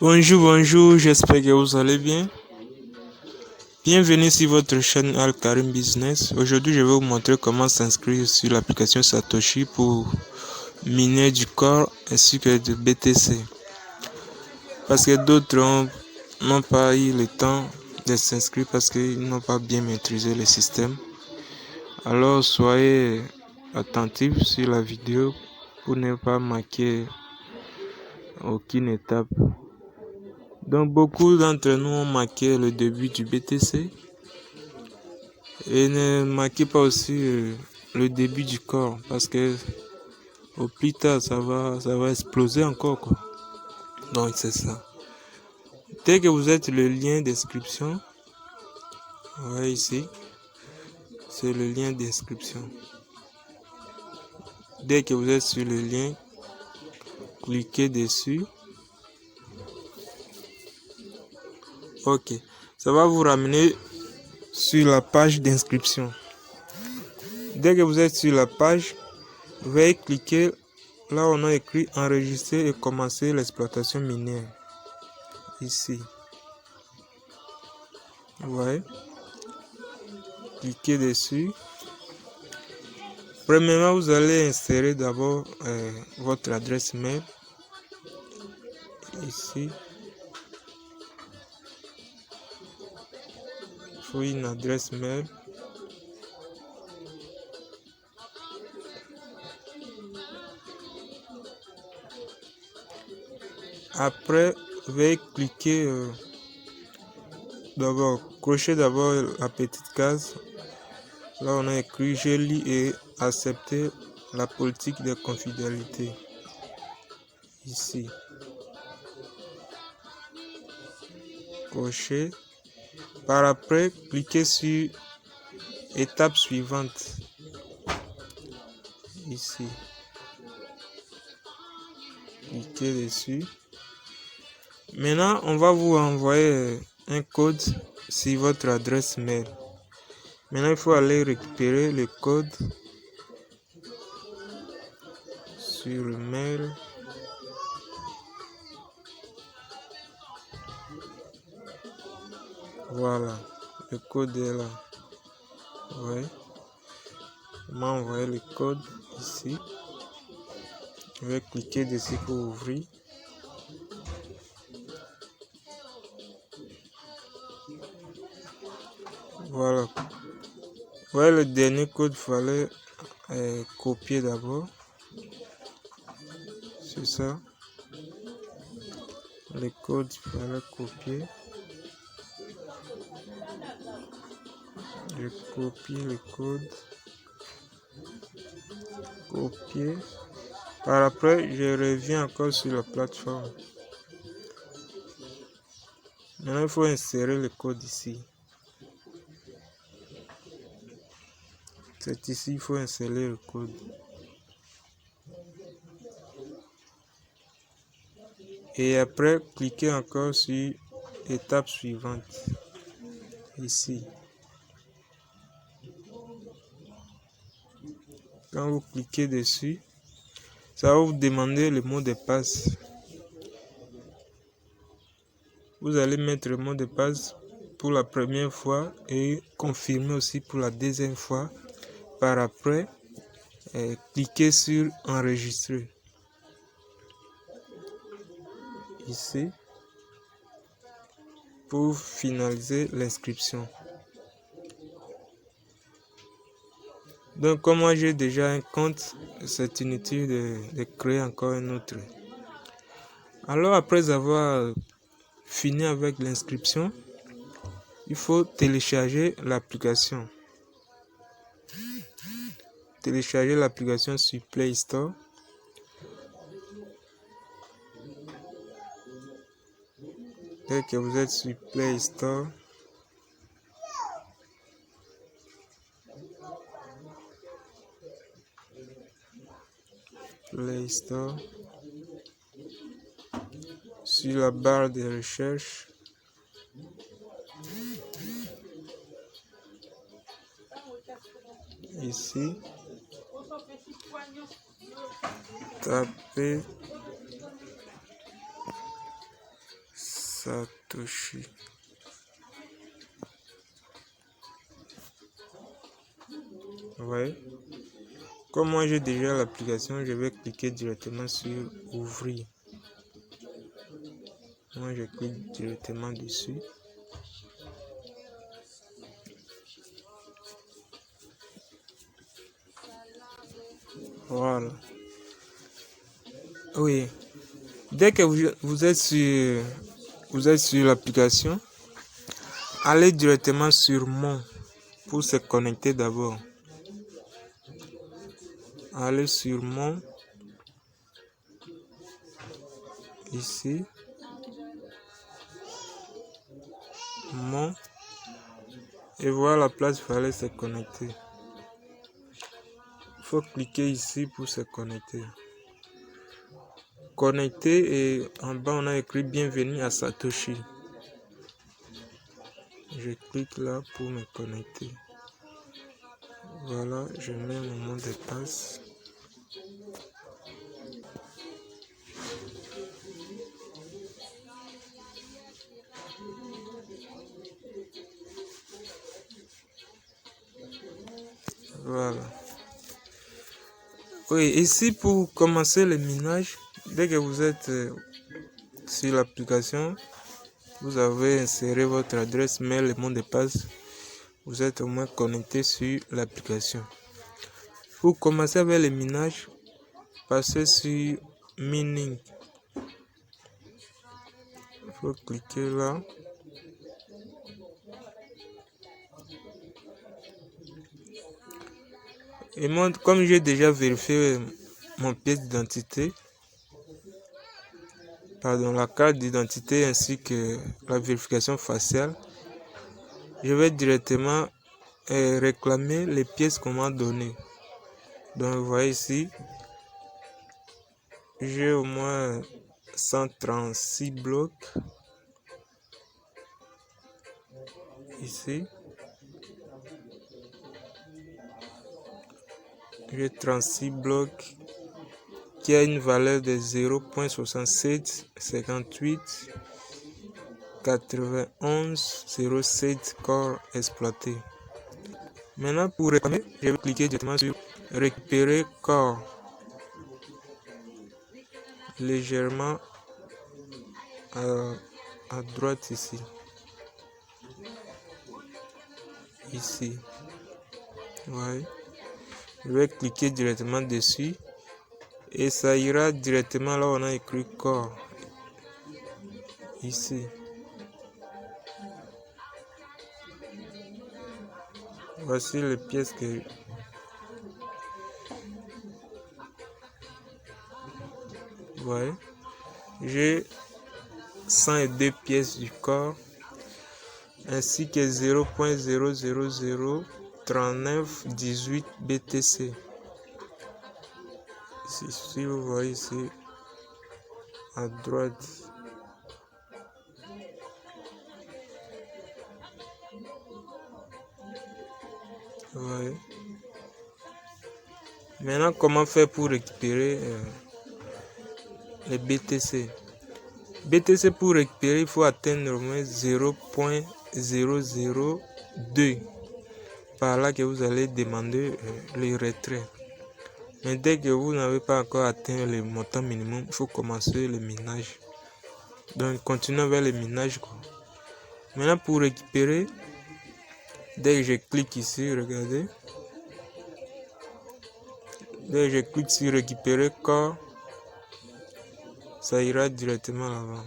Bonjour, j'espère que vous allez bien. Bienvenue sur votre chaîne Al-Karim Business. Aujourd'hui, je vais vous montrer comment s'inscrire sur l'application Satoshi pour miner du Core ainsi que de BTC. Parce que d'autres n'ont pas eu le temps de s'inscrire parce qu'ils n'ont pas bien maîtrisé le système. Alors, soyez attentifs sur la vidéo pour ne pas manquer aucune étape. Donc beaucoup d'entre nous ont marqué le début du BTC et ne marquez pas aussi le début du corps parce que au plus tard ça va exploser encore quoi. Donc c'est ça. Dès que vous êtes le lien d'inscription, ouais ici, c'est le lien d'inscription. Dès que vous êtes sur le lien, cliquez dessus. Ok, ça va vous ramener sur la page d'inscription. Dès que vous êtes sur la page, veuillez cliquer là où on a écrit enregistrer et commencer l'exploitation minière. Ici. Ouais. Cliquez dessus. Premièrement, vous allez insérer d'abord votre adresse mail. Ici. Il faut une adresse mail. Après, veuillez cliquer d'abord, cochez d'abord la petite case. Là, on a écrit je lis et accepter la politique de confidentialité. Ici. Cochez. Par après, cliquez sur étape suivante. Ici. Cliquez dessus. Maintenant, on va vous envoyer un code sur votre adresse mail. Maintenant, il faut aller récupérer le code sur le mail. Voilà, le code est là. Ouais. On m'a envoyé le code ici. Je vais cliquer dessus pour ouvrir. Voilà. Ouais, le dernier code, il fallait copier d'abord. C'est ça. Le code, il fallait copier. Je copie le code. Copier. Par après, je reviens encore sur la plateforme. Maintenant, il faut insérer le code ici. C'est ici, il faut insérer le code. Et après, cliquez encore sur étape suivante. Ici. Quand vous cliquez dessus, ça va vous demander le mot de passe. Vous allez mettre le mot de passe pour la première fois et confirmer aussi pour la deuxième fois. Par après, cliquez sur enregistrer. Ici. Pour finaliser l'inscription. Donc comme moi j'ai déjà un compte, c'est inutile de créer encore un autre. Alors après avoir fini avec l'inscription, il faut télécharger l'application. Télécharger l'application sur Play Store. Dès que vous êtes sur Play Store, sur la barre de recherche, ici, tapez Satoshi. Ouais. Comme moi j'ai déjà l'application, je vais cliquer directement sur ouvrir. Moi je clique directement dessus. Voilà. Oui. Dès que vous êtes sur l'application, allez directement sur Mon pour se connecter d'abord. Allez sur Mon. Ici. Mon. Et voilà la place où il fallait se connecter. Il faut cliquer ici pour se connecter. Connecter et en bas on a écrit bienvenue à Satoshi. Je clique là pour me connecter. Voilà, je mets mon mot de passe. Voilà. Oui, ici pour commencer le minage, dès que vous êtes sur l'application, vous avez inséré votre adresse mail et mot de passe. Vous êtes au moins connecté sur l'application. Pour commencer avec le minage, passez sur Mining. Il faut cliquer là. Et moi, comme j'ai déjà vérifié mon pièce d'identité, pardon, la carte d'identité ainsi que la vérification faciale, je vais directement réclamer les pièces qu'on m'a données. Donc vous voyez ici, j'ai au moins 136 blocs. Ici, j'ai 36 blocs qui a une valeur de 0.6758 91 07 corps exploités. Maintenant pour réclamer, je vais cliquer directement sur récupérer corps. Légèrement à droite ici. Ici. Ouais. Je vais cliquer directement dessus et ça ira directement là où on a écrit corps. Ici. Voici les pièces que ouais. J'ai 102 pièces du corps ainsi que 0.0003918 BTC. Si vous voyez ici à droite. Ouais. Maintenant, comment faire pour récupérer les BTC? BTC pour récupérer, il faut atteindre au moins 0.002. Par là que vous allez demander le retrait. Mais dès que vous n'avez pas encore atteint le montant minimum, il faut commencer le minage. Donc, continuez vers le minage, quoi. Maintenant, pour récupérer, dès que je clique ici, regardez. Dès que je clique sur récupérer corps, ça ira directement là-bas.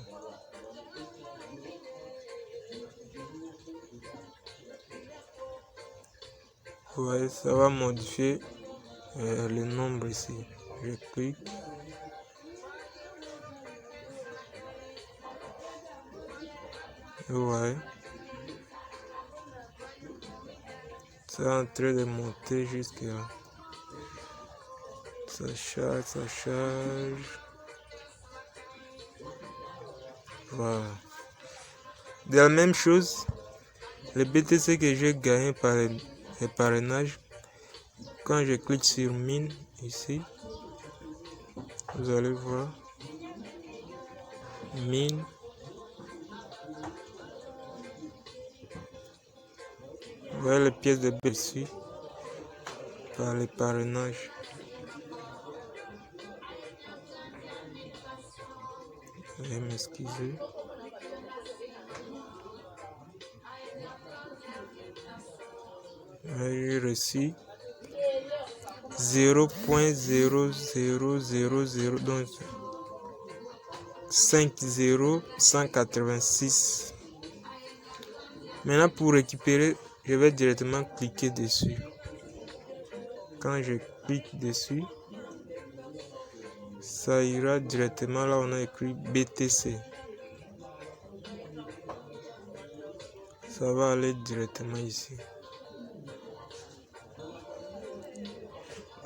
Ouais, ça va modifier le nombre ici. Je clique. Ouais. C'est en train de monter jusqu'à là. Ça charge, ça charge. Voilà. De la même chose, les BTC que j'ai gagné par le parrainage, quand je clique sur mine ici, vous allez voir mine. Voilà les pièces de dessus par les parrainages. Veuillez m'excuser. J'ai reçu 0.0000, donc 50186. Maintenant, pour récupérer, je vais directement cliquer dessus. Quand je clique dessus, ça ira directement là où on a écrit BTC. Ça va aller directement ici.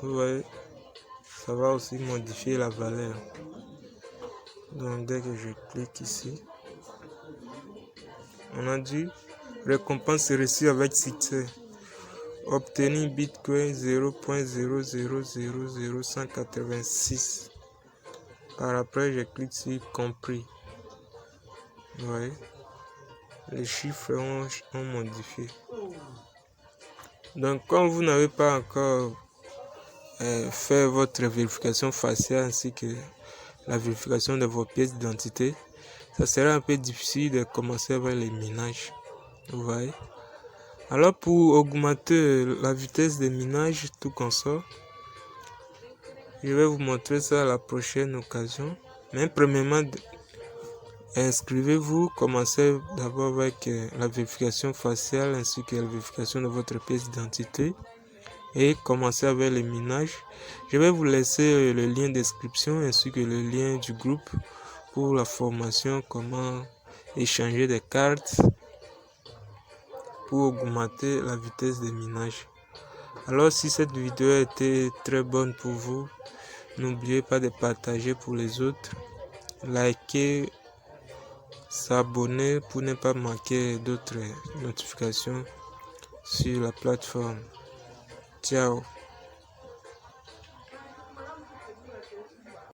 Vous voyez, ça va aussi modifier la valeur. Donc dès que je clique ici, on a dit récompense reçue avec succès. Obtenir Bitcoin 0.0000186. Par après, je clique sur compris. Vous voyez, les chiffres ont modifié. Donc, quand vous n'avez pas encore fait votre vérification faciale ainsi que la vérification de vos pièces d'identité, ça sera un peu difficile de commencer avec les minages. Vous voyez. Alors, pour augmenter la vitesse de minage, tout consort, je vais vous montrer ça à la prochaine occasion. Mais premièrement, inscrivez-vous, commencez d'abord avec la vérification faciale ainsi que la vérification de votre pièce d'identité et commencez avec les minages. Je vais vous laisser le lien description ainsi que le lien du groupe pour la formation comment échanger des cartes pour augmenter la vitesse de minage. Alors si cette vidéo a été très bonne pour vous, n'oubliez pas de partager pour les autres, liker, s'abonner pour ne pas manquer d'autres notifications sur la plateforme. Ciao.